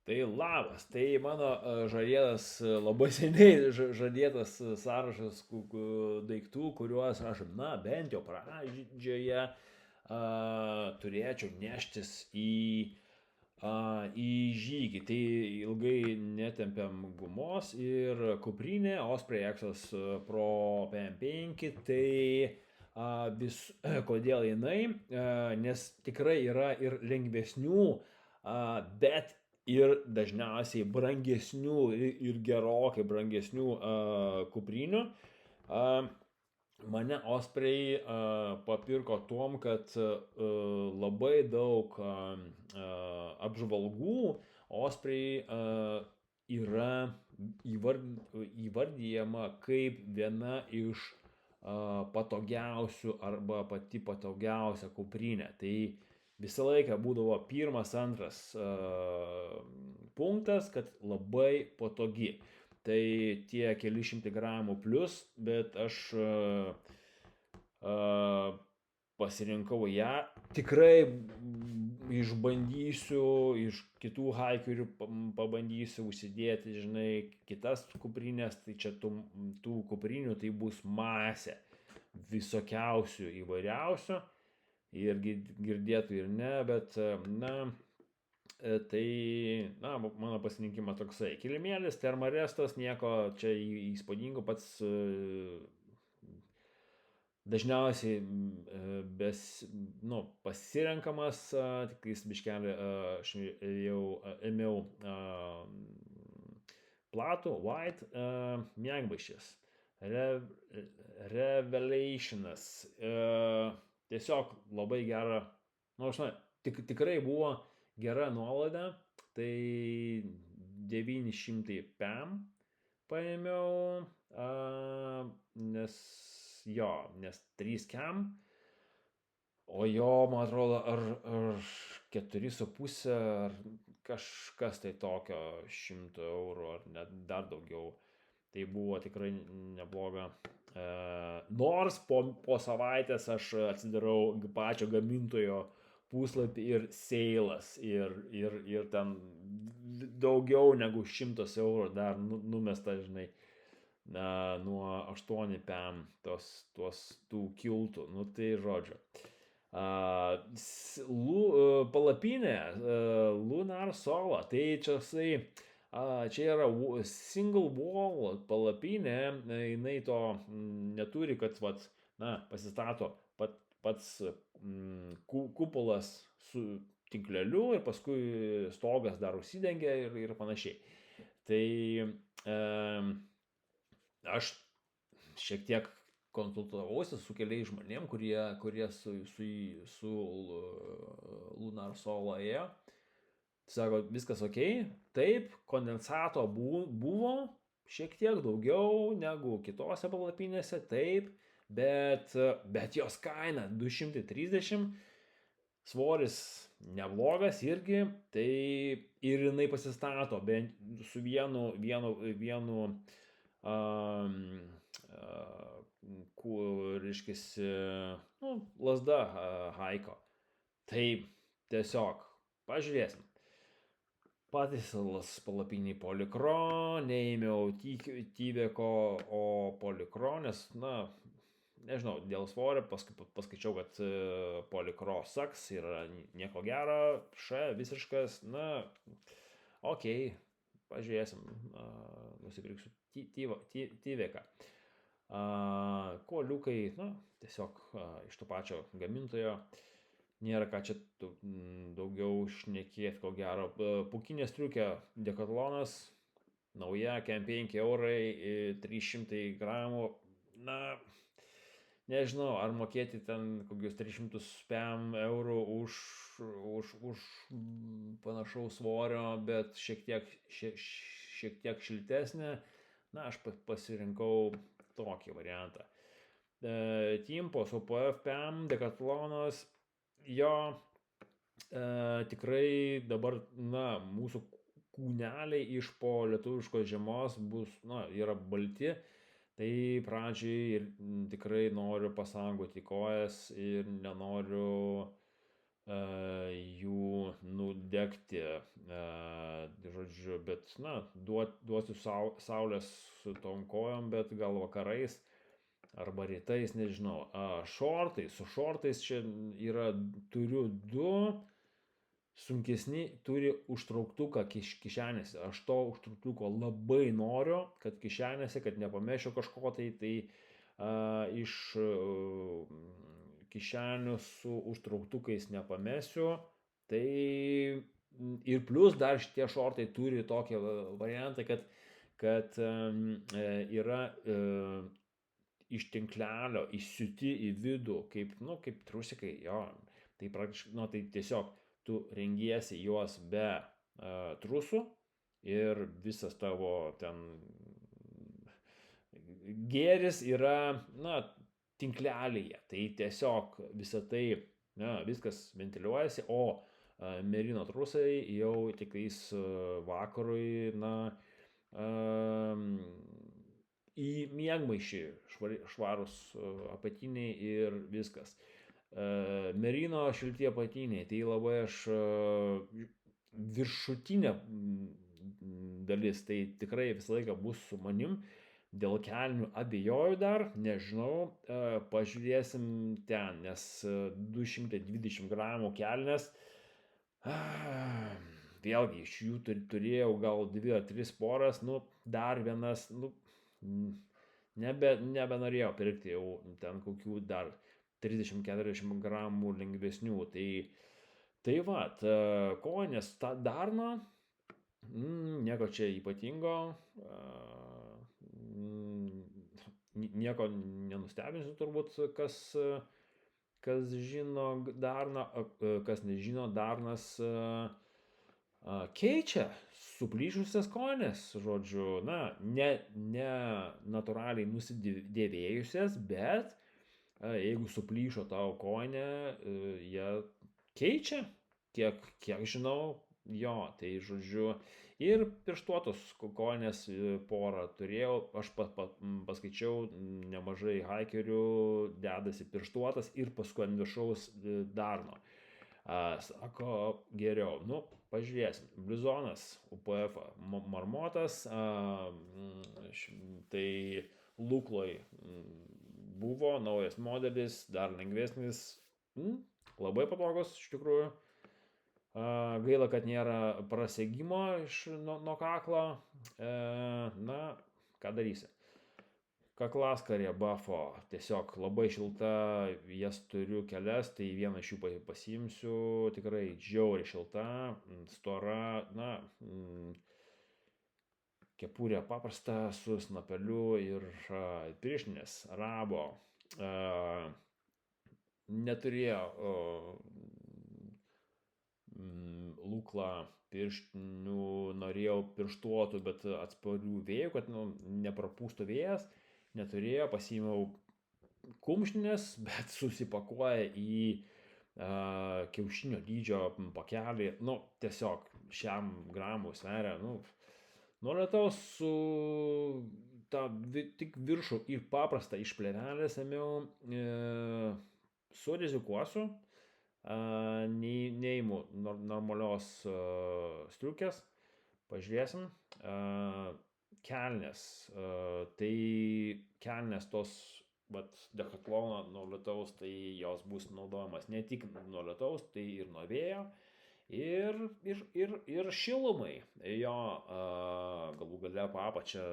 Tai labas, tai mano žadėtas, labai seniai žadėtas sąrašas daiktų, kuriuos aš, na, bent jau pradžioje turėčiau neštis į žygį. Tai ilgai netempiam gumos ir kuprinė Osprey Exos Pro PM5, tai kodėl jinai, nes tikrai yra ir lengvesnių, bet ir dažniausiai brangesnių ir gerokai brangesnių kuprinių. Mane Osprey papirko tuom, kad labai daug apžvalgų Osprey yra įvardyjama kaip viena iš patogiausių arba pati patogiausia kuprinė. Tai visą laiką būdavo pirmas, antras punktas, kad labai patogi. Tai tie keli šimtai gramų plus, bet aš pasirinkau ją. Tikrai išbandysiu, iš kitų haikerių pabandysiu užsidėti, žinai, kitas kuprinės, tai čia tų kuprinių tai bus masė visokiausių įvairiausių ir girdėtų ir ne, bet, na, tai, na, mano pasirinkimas toksai. Kilimėlis, termarestas, nieko čia įspūdingo, pats dažniausiai pasirenkamas, tik jis biškelį aš jau ėmiau platų, white, mėgmaišis, Revelationas, tiesiog labai gera, tikrai buvo gera nuolaida, tai 900 PM paėmiau, nes 3 cam, o jo, man atrodo, ar 4,5, ar kažkas tai tokio 100 eurų, ar net dar daugiau. Tai buvo tikrai nebloga. Nors po savaitės aš atsidarau pačio gamintojo puslapį ir seilas, ir ten daugiau negu 100 eurų dar numesta, žinai, nuo 8 PM tų kiltų. Nu tai žodžiu. Palapinė Lunar Sola, tai čia yra single wall palapinė, jinai to neturi, kad pasistato pats kupolas su tinkleliu ir paskui stogas dar užsidengia ir panašiai. Tai aš šiek tiek konsultavausi su keliais žmonėm, kurie su Lunar Sola ėjo. Sako, viskas ok, taip, kondensato buvo šiek tiek daugiau negu kitose palapinėse, taip, bet jos kaina 230, svoris neblogas irgi, tai ir jinai pasistato bent su vienu reiškiasi, lazda haiko. Tai tiesiog pažiūrėsim. Pataisalas palapiniai Polikro, neėmiau Tyveko, o Polikro, nes, nežinau, dėl svorio paskaičiau, kad Polikro saks yra nieko gero, visiškas, ok, pažiūrėsim, nusipirksiu Tyveką. Kuoliukai, tiesiog iš to pačio gamintojo. Nėra ką čia daugiau šnekėti, ko gero. Pūkinė striukė Decatlonas, nauja, kem 5 eurai, 300 gramų. Nežinau, ar mokėti ten kokius 300 PM eurų už panašaus svorio, bet šiek tiek šiltesnė. Aš pasirinkau tokį variantą. Timpos OPF PM, Decatlonas. Jo, tikrai dabar, mūsų kūneliai iš po lietuviškos žiemos yra balti, tai pradžiai tikrai noriu pasaugoti kojas ir nenoriu jų nudegti. žodžiu, bet, duosiu saulės su tom kojom, bet gal vakarais arba rytais, nežinau. Su šortais čia turiu du sunkesni, turi užtrauktuką kišenėse. Aš to užtrauktuko labai noriu, kad kišenėse, kad nepamešiu kažko tai iš kišenių su užtrauktukais nepamesiu. Tai ir plus dar šitie šortai turi tokį variantą, kad yra iš tinklelio įsiūti į vidų, kaip trusikai, jo. Tai praktiškai, tai tiesiog tu rengiesi juos be trusų ir visas tavo ten gėris yra, tinklelėje. Tai tiesiog visą tai, viskas ventiliuojasi, o merino trusai jau tiktais vakarui, į miegmaišį švarus apatiniai ir viskas. Merino šilti apatiniai, tai labai aš viršutinė dalis, tai tikrai visą laiką bus su manim. Dėl kelnių abejoju dar, nežinau, pažiūrėsim ten, nes 220 gramų kelnes, vėlgi iš jų turėjau gal 2 ar 3 poras, dar vienas, nebenorėjau pirkti jau ten kokių dar 30-40 gramų lengvesnių. Tai va, kojinės Darna, nieko čia ypatingo, nieko nenustebinsiu turbūt, kas žino Darną, kas nežino, Darnas keičia suplyšusias kojines, žodžiu, ne natūraliai nusidėvėjusias, bet jeigu suplyšo tavo kojinė, jie keičia, kiek žinau, jo, tai žodžiu, ir pirštuotos kojinės porą turėjau, aš paskaičiau, nemažai haikerių dedasi pirštuotas ir paskui ant viršaus Darno. Sako, geriau, pažiūrėsim, bliuzonas UPF marmotas, tai Lukloj buvo naujas modelis, dar lengvesnis, labai patogus iš tikrųjų. Gaila, kad nėra prasegimo nuo kaklo, ką darysi. Kaklaskarė Buffo, tiesiog labai šilta, jas turiu kelias, tai vieną iš jų pasiimsiu, tikrai žiauriai šilta, stora, kepurė paprasta su snapeliu ir pirštinės Rabo. Neturėjo Lukla pirštinių, norėjau pirštuotų, bet atsparių vėjų, kad neprapūstų vėjas, neturėjo, pasiėmiau kumštinės, bet susipakuoja į kiaušinio dydžio pakelį, tiesiog 100 gramų sveria, nuo lietaus su tik viršų ir paprastą iš plėvelės ėmiau, surizikuosiu, neįimu normalios striukės, pažiūrėsim. Kelnės, tai kelnės tos Decathlon nuo lietaus, tai jos bus naudojamas ne tik nuo lietaus, tai ir nuo vėjo. Ir šilumai, jo, galų gale apačia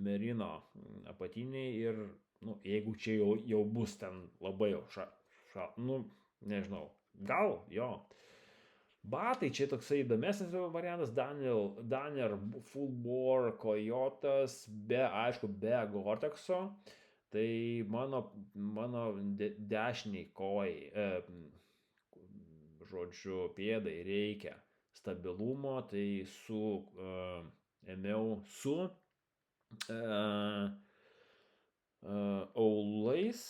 merino apatiniai ir, jeigu čia jau bus ten labai jau nežinau, gal, jo. Batai čia toksai įdomesnis variantas, Daniel Full Bore Coyotas, aišku, be Gore-Texo, tai mano dešiniai kojai, žodžiu, pėdai reikia stabilumo, tai ėmiau su aulais.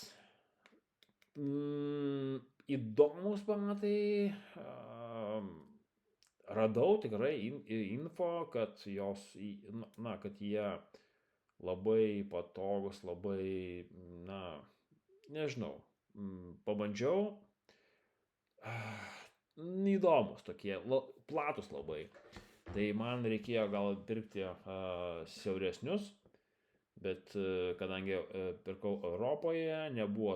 Įdomus pamatai, radau tikrai info, kad kad jie labai patogus, labai, nežinau, pabandžiau, įdomus tokie, platus labai. Tai man reikėjo gal pirkti siauresnius, bet kadangi pirkau Europoje, nebuvo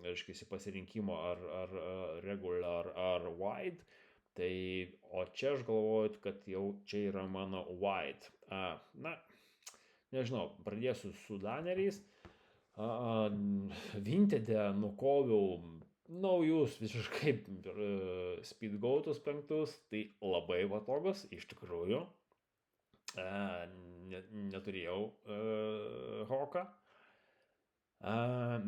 reiškia, pasirinkimo ar regular ar wide, tai o čia aš galvoju, kad jau čia yra mano wide. Na, nežinau, pradėsiu su daneriais. Vintede nukoviau naujus visiškai Speedgoatus 5, tai labai patogus, iš tikrųjų. Neturėjau hoką.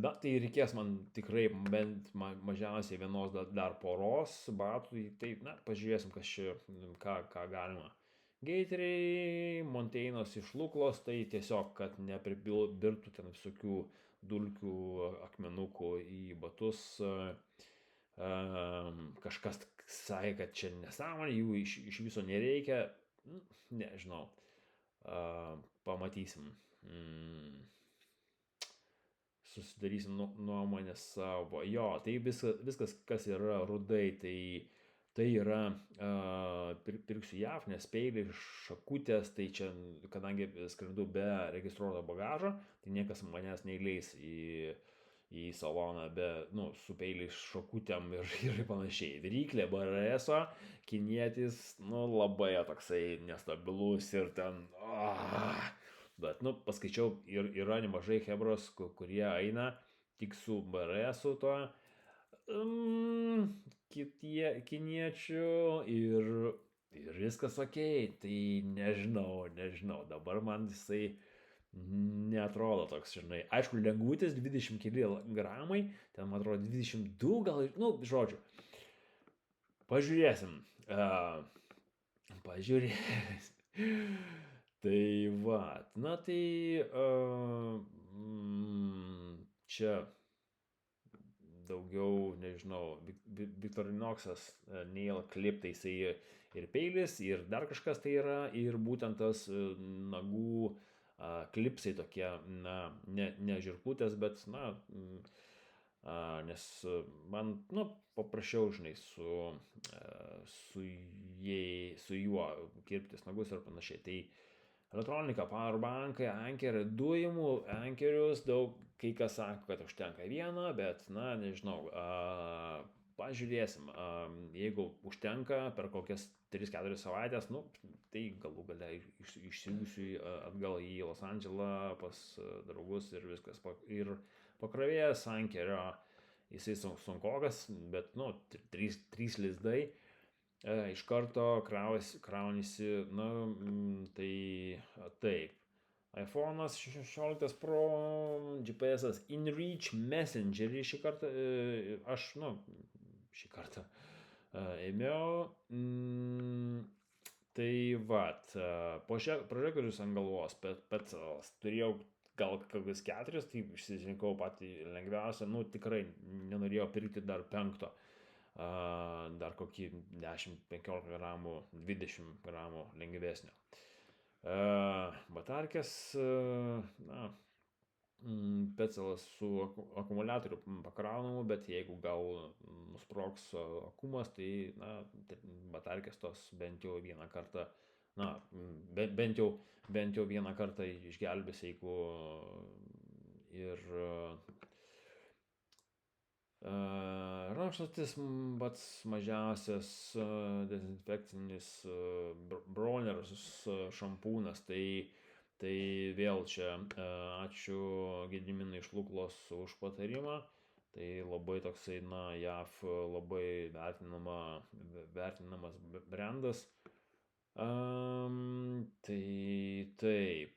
Bet tai reikės man tikrai bent mažiausiai vienos dar poros batų, tai na, pažiūrėsim, ką galima. Geiteriai, Monteinos iš Luklos, tai tiesiog, kad nepribirtų ten visokių dulkių, akmenukų į batus. Kažkas sakė, kad čia nesąmonė, jų iš viso nereikia. Nežinau. Pamatysim. Susidarysim nuomonę savo. Jo, tai viskas, kas yra rudai, tai yra, pirksiu JAV, nes peiliai, šakutės, tai čia, kadangi skrendu be registruoto bagažo, tai niekas manęs neįleis į saloną su peiliais, šakutėm ir panašiai. Viryklė BRS-o, kinietis, labai toksai nestabilus ir ten, bet, paskaičiau, yra nemažai hebros, kurie eina tik su BRS-u to, kiniečių ir viskas okei, tai nežinau, dabar man jisai neatrodo toks, žinai, aišku, lengvutis 20 gramai, ten man atrodo 22 gal, žodžiu, pažiūrėsim, tai va, na tai čia daugiau, nežinau, Victorinoxas Nail Clip, tai jisai ir peilis, ir dar kažkas tai yra, ir būtent tas nagų klipsai tokie, ne žirklutės, bet, nes man, paprasčiau, žinai, su juo kirptis nagus ir panašiai. Tai elektronika, powerbankai, ankeriai, dujimų ankerius, daug, kai kas sako, kad užtenka vieną, bet, nežinau, pažiūrėsim, jeigu užtenka per kokias 3-4 savaitės, tai galų gale išsiųsiu atgal į Los Andželą pas draugus ir viskas. Ir pakrovėjas ankerio, jisai sunkokas, bet, 3 lizdai, iš karto kraunisi, tai taip. iPhone'as 16 Pro, GPS'as InReach Messengerį šį kartą ėmiau. Tai vat, prožektorius ant galvos, Petzls, turėjau gal kokius 4, tai išsirinkau patį lengviausią, tikrai nenorėjau pirkti dar 5, dar kokį 10-15 gramų, 20 gramų lengvesnio. Batarkės, Petzls su akumuliatoriu pakraunamu, bet jeigu gal nusprogs akumas, tai batarkės tos bent jau vieną kartą, bent jau vieną kartą išgelbės, jeigu ir rankšluostis pats mažiausias dezinfekcinis Bronner's šampūnas, tai vėl čia ačiū Gediminui iš Luklos už patarimą, tai labai toksai, JAV labai vertinamas brandas. Tai taip,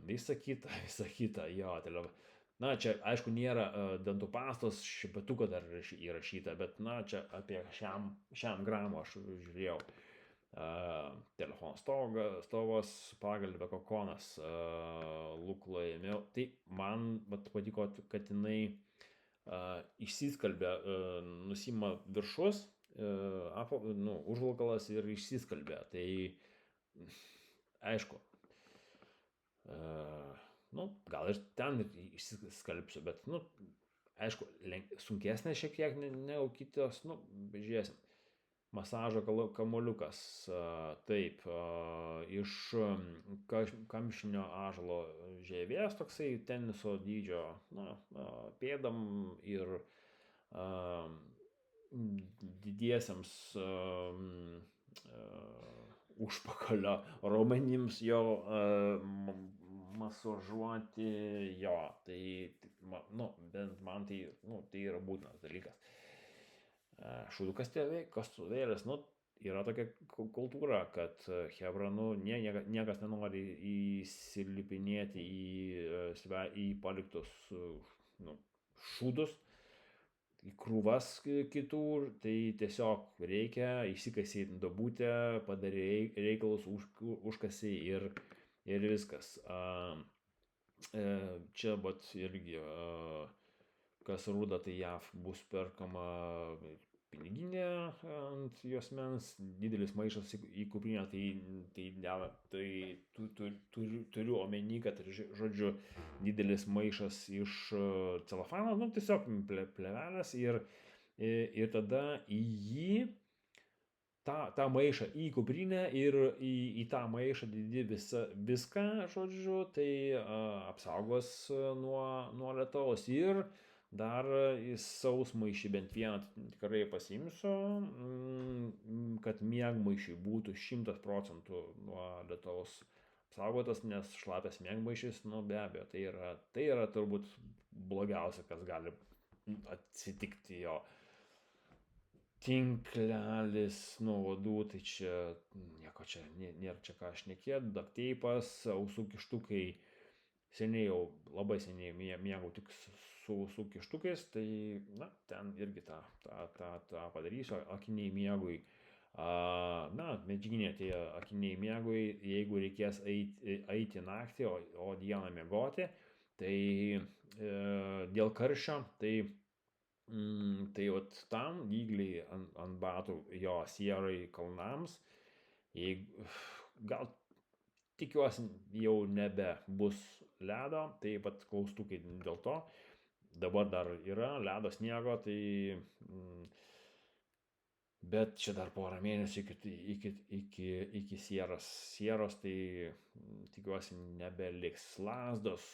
visa kita, jo, čia, aišku, nėra dantų pastos, šepetuko dar įrašyta, bet, čia apie šiam gramų aš žiūrėjau. Telefono stovas, pagalbė, kokonas, Lukloje ėmiau. Tai man patiko, kad jinai išsiskalbė, nusima viršus, užvalkalas ir išsiskalbė. Tai, aišku, gal ir ten išsiskalbsiu, bet, aišku, sunkesnė šiek tiek negu kitos, žiūrėsim. masažo kamuoliukas, taip, iš kamštinio ąžuolo žievės, toksai teniso dydžio, pėdam ir didiesiems užpakalio raumenims jo masažuoti jo. Tai, bent man tai, tai yra būtinas dalykas. Šūdukas kastuvėlis, yra tokia kultūra, kad chebra, niekas nenori įsilipinėti į paliktus šūdus, į krūvas kitų, tai tiesiog reikia išsikasi duobutę, padarė reikalus, užkasi ir viskas. Čia irgi kas rūda, tai JAV bus perkama piniginė ant juosmens, didelis maišas į kuprinę, tai turiu omeny, kad, žodžiu, didelis maišas iš celofano, tiesiog plevelės ir tada į jį tą maišą į kuprinę ir į tą maišą didi viską, žodžiu, tai apsaugos nuo lietaus ir dar į sausmaišį bent vieną tikrai pasiimsiu, kad miegmaišiai būtų 100% nuo lietaus apsaugotas, nes šlapias miegmaišis, be abejo, tai yra turbūt blogiausia, kas gali atsitikti jo. Tinklelis nuo uodų, tai čia nieko čia nėra čia ką šnekėt, duct-tapes, ausų kištukai. Labai seniai mėgau tik su kištukais, tai ten irgi tą padarysiu. Akiniai miegui, medžiaginiai tie akiniai miegui, jeigu reikės eiti naktį, o dieną miegoti, tai dėl karščio, tai tam dygliai ant batų, jo sierai kalnams, gal tikiuosi jau nebebus ledo, tai klaustukai dėl to. Dabar dar yra ledo, sniego, tai bet čia dar porą mėnesių iki sieros, tai tikiuosi nebeliks. Lazdos,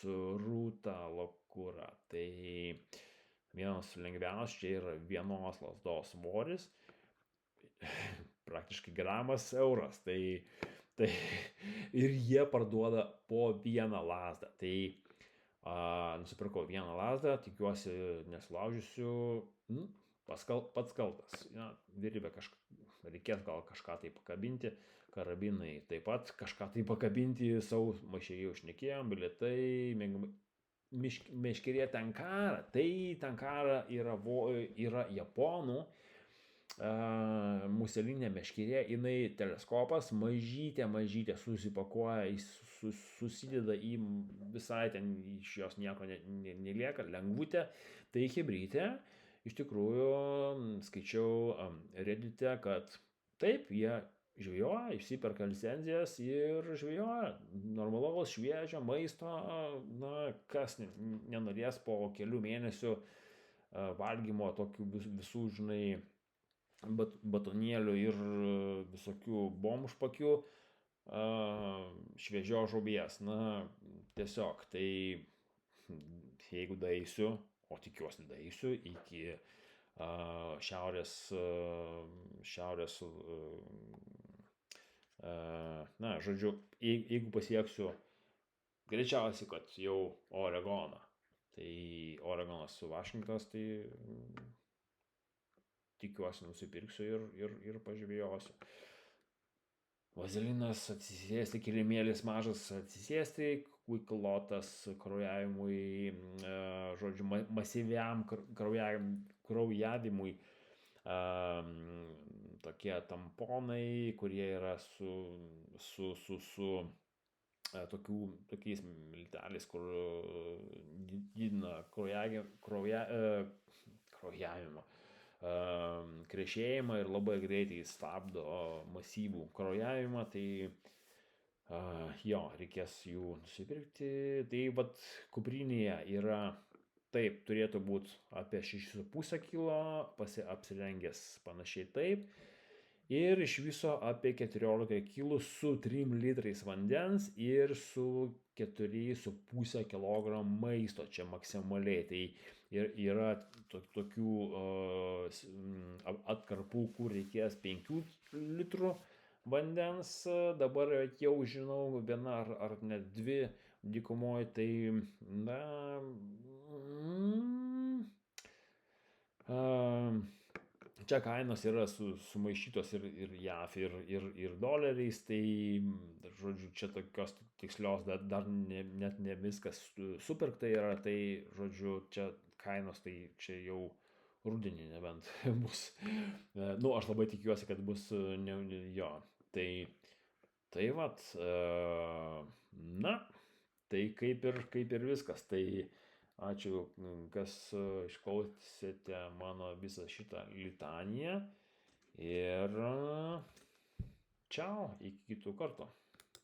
rūta, lokura, tai vienas lengviausias čia yra vienos lazdos svoris, praktiškai gramas euras, tai ir jie parduoda po vieną lazdą. Tai nusipirkau vieną lazdą, tikiuosi nesulaužysiu, pats kaltas. Virvę reikės gal kažką tai pakabinti, karabinai taip pat kažką tai pakabinti, sausmaišiai jau šnekėjom, bilietai, meškerė Tenkara. Tai Tenkara yra japonų muselinė meškerė, jinai teleskopas, mažytė susipakuoja, susideda į visai, ten iš jos nieko nelieka, lengvutė. Tai chebrytė, iš tikrųjų, skaičiau Reddite, kad taip, jie žvejoja, išsiperka licenzijas ir žvejoja normalaus šviežio maisto, kas nenorės po kelių mėnesių valgymo tokių visų, žinai, batonėlių ir visokių bomžpakių, šviežios žuvies. Tiesiog, tai jeigu daeisiu, o tikiuosi daeisiu iki šiaurės, žodžiu, jeigu pasieksiu, greičiausiai, kad jau Oregoną. Tai Oregonas su Vašingtonas, tai tikiuosi nusipirksiu ir pažvejosiu. Vazelinas atsisėsti, kilimėlis mažas atsisėsti, kuiklotas kraujavimui, žodžiu, masyviam kraujavimui, tokie tamponai, kurie yra su tokiais milteliais, kur didina kraujavimą, krešėjimą ir labai greitai stabdo masyvų kraujavimą, tai reikės jų nusipirkti. Tai kuprinėje yra, taip, turėtų būti apie 6,5 kilo, apsirengęs panašiai taip, ir iš viso apie 14 kg su 3 litrais vandens ir su 4,5 kg maisto čia maksimaliai. Tai ir yra tokių atkarpų, kur reikės 5 litrų vandens, dabar jau žinau viena ar net dvi dykumoje, tai na, čia kainos yra sumaišytos ir JAF, ir doleriais, tai, žodžiu, čia tokios tikslios dar net ne viskas superkta yra, tai, žodžiu, čia kainos, tai čia jau rudenį nebent bus. Nu, aš labai tikiuosi, kad bus, jo, tai vat, na, tai kaip ir viskas. Tai ačiū, kas išklausėte mano visą šitą litaniją. Ir čiau, iki kitų kartų.